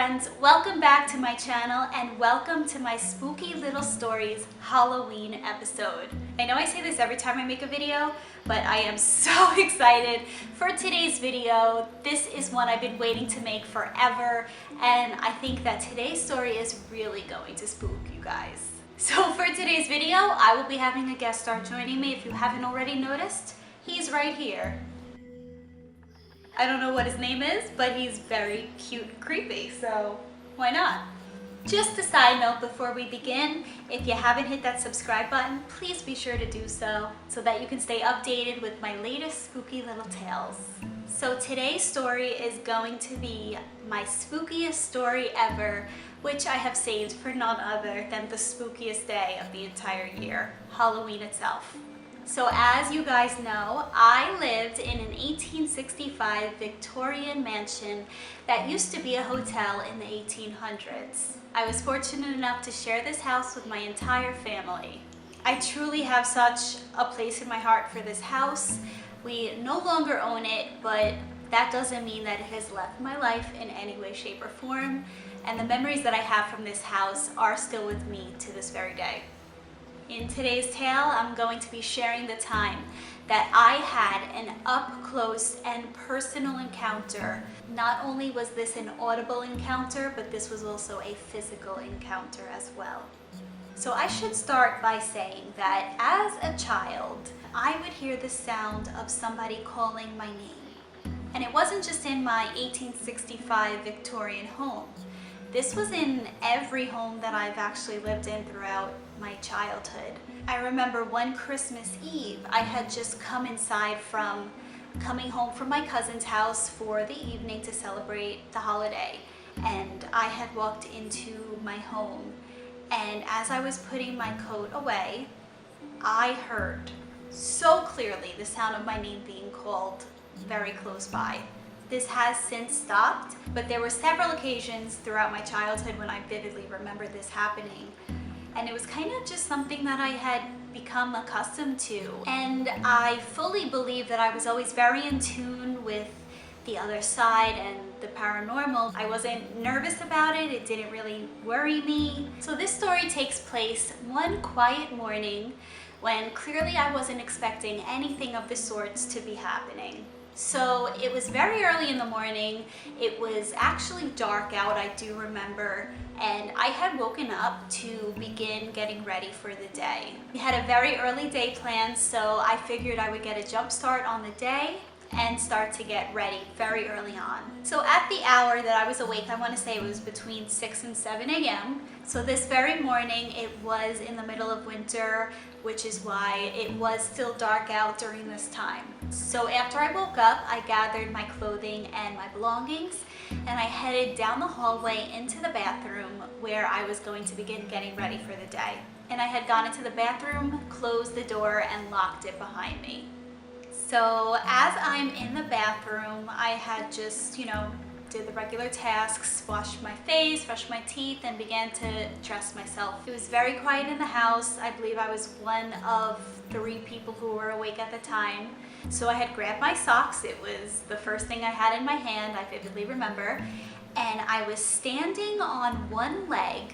friends, welcome back to my channel and welcome to my Spooky Little Stories Halloween episode. I know I say this every time I make a video, but I am so excited for today's video. This is one I've been waiting to make forever, and I think that today's story is really going to spook you guys. So for today's video, I will be having a guest star joining me. If you haven't already noticed, he's right here. I don't know what his name is, but he's very cute and creepy, so why not? Just a side note before we begin, if you haven't hit that subscribe button, please be sure to do so that you can stay updated with my latest spooky little tales. So today's story is going to be my spookiest story ever, which I have saved for none other than the spookiest day of the entire year, Halloween itself. So as you guys know, I lived in an 1865 Victorian mansion that used to be a hotel in the 1800s. I was fortunate enough to share this house with my entire family. I truly have such a place in my heart for this house. We no longer own it, but that doesn't mean that it has left my life in any way, shape, or form. And the memories that I have from this house are still with me to this very day. In today's tale, I'm going to be sharing the time that I had an up-close and personal encounter. Not only was this an audible encounter, but this was also a physical encounter as well. So I should start by saying that as a child, I would hear the sound of somebody calling my name. And it wasn't just in my 1865 Victorian home. This was in every home that I've actually lived in throughout my childhood. I remember one Christmas Eve, I had just come inside from coming home from my cousin's house for the evening to celebrate the holiday. And I had walked into my home, and as I was putting my coat away, I heard so clearly the sound of my name being called very close by. This has since stopped, but there were several occasions throughout my childhood when I vividly remember this happening. And it was kind of just something that I had become accustomed to. And I fully believe that I was always very in tune with the other side and the paranormal. I wasn't nervous about it. It didn't really worry me. So this story takes place one quiet morning when clearly I wasn't expecting anything of the sorts to be happening. So it was very early in the morning. It was actually dark out, I do remember, and I had woken up to begin getting ready for the day. We had a very early day planned, so I figured I would get a jump start on the day and start to get ready very early on. So at the hour that I was awake, I want to say it was between 6 and 7 a.m. So this very morning, it was in the middle of winter, which is why it was still dark out during this time. So after I woke up, I gathered my clothing and my belongings, and I headed down the hallway into the bathroom where I was going to begin getting ready for the day. And I had gone into the bathroom, closed the door, and locked it behind me. So as I'm in the bathroom, I had just, did the regular tasks, washed my face, brushed my teeth, and began to dress myself. It was very quiet in the house. I believe I was one of 3 people who were awake at the time. So I had grabbed my socks. It was the first thing I had in my hand, I vividly remember. And I was standing on one leg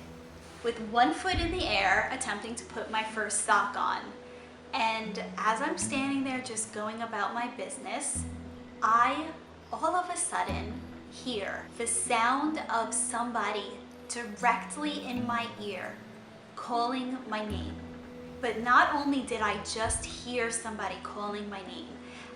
with one foot in the air, attempting to put my first sock on. And as I'm standing there just going about my business, I all of a sudden hear the sound of somebody directly in my ear calling my name. But not only did I just hear somebody calling my name,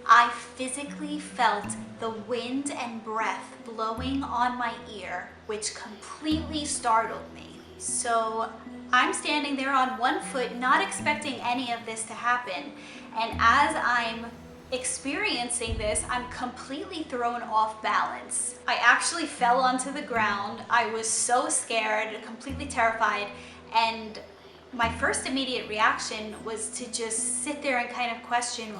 I physically felt the wind and breath blowing on my ear, which completely startled me. So I'm standing there on one foot, not expecting any of this to happen. And as I'm experiencing this, I'm completely thrown off balance. I actually fell onto the ground. I was so scared, completely terrified. And my first immediate reaction was to just sit there and kind of question,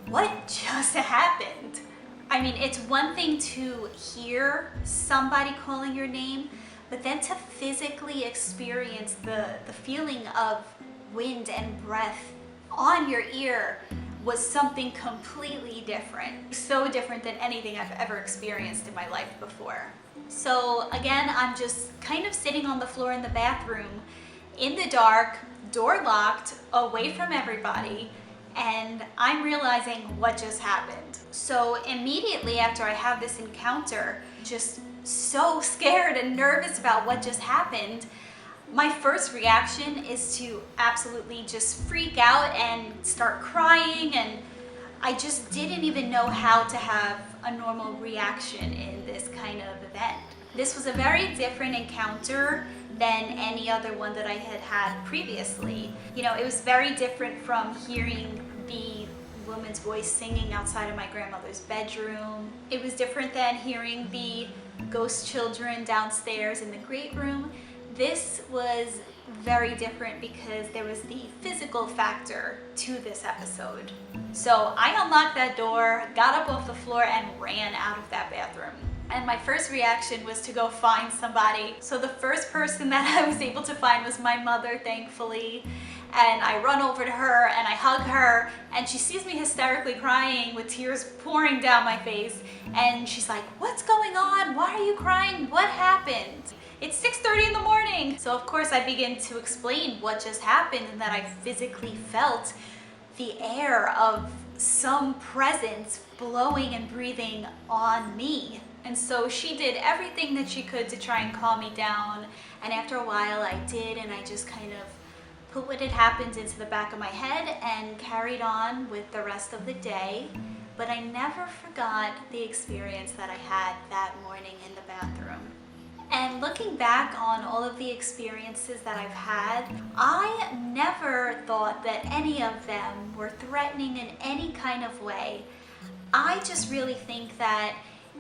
what just happened? I mean, it's one thing to hear somebody calling your name, but then to physically experience the feeling of wind and breath on your ear was something completely different. So different than anything I've ever experienced in my life before. So again, I'm just kind of sitting on the floor in the bathroom in the dark, door locked, away from everybody, and I'm realizing what just happened. So immediately after I have this encounter, just so scared and nervous about what just happened, my first reaction is to absolutely just freak out and start crying, and I just didn't even know how to have a normal reaction in this kind of event. This was a very different encounter than any other one that I had had previously. You know, it was very different from hearing the woman's voice singing outside of my grandmother's bedroom. It was different than hearing the ghost children downstairs in the great room. This was very different because there was the physical factor to this episode. So I unlocked that door, got up off the floor, and ran out of that bathroom. And my first reaction was to go find somebody. So the first person that I was able to find was my mother, thankfully. And I run over to her and I hug her, and she sees me hysterically crying with tears pouring down my face. And she's like, "What's going on? Why are you crying? What happened?" It's 6:30 in the morning. So of course I begin to explain what just happened and that I physically felt the air of some presence blowing and breathing on me. And so she did everything that she could to try and calm me down. And after a while I did, and I just kind of put what had happened into the back of my head and carried on with the rest of the day. But I never forgot the experience that I had that morning in the bathroom. And looking back on all of the experiences that I've had, I never thought that any of them were threatening in any kind of way. I just really think that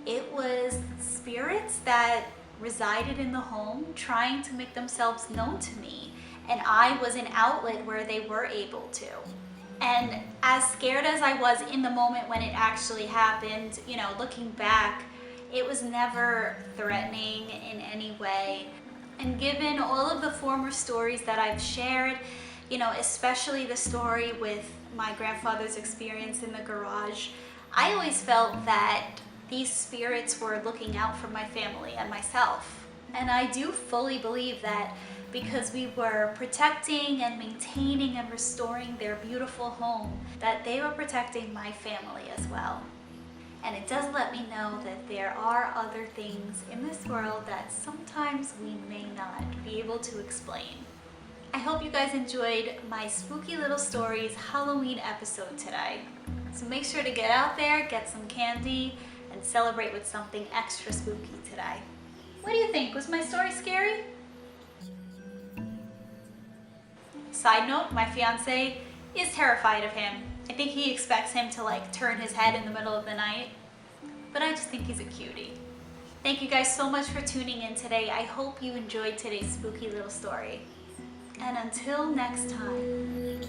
it was spirits that resided in the home trying to make themselves known to me, and I was an outlet where they were able to. And as scared as I was in the moment when it actually happened, you know, looking back, it was never threatening in any way. And given all of the former stories that I've shared, you know, especially the story with my grandfather's experience in the garage, I always felt that these spirits were looking out for my family and myself. And I do fully believe that because we were protecting and maintaining and restoring their beautiful home, that they were protecting my family as well. And it does let me know that there are other things in this world that sometimes we may not be able to explain. I hope you guys enjoyed my Spooky Little Stories Halloween episode today. So make sure to get out there, get some candy, and celebrate with something extra spooky today. What do you think? Was my story scary? Side note, my fiance is terrified of him. I think he expects him to like turn his head in the middle of the night, but I just think he's a cutie. Thank you guys so much for tuning in today. I hope you enjoyed today's spooky little story. And until next time.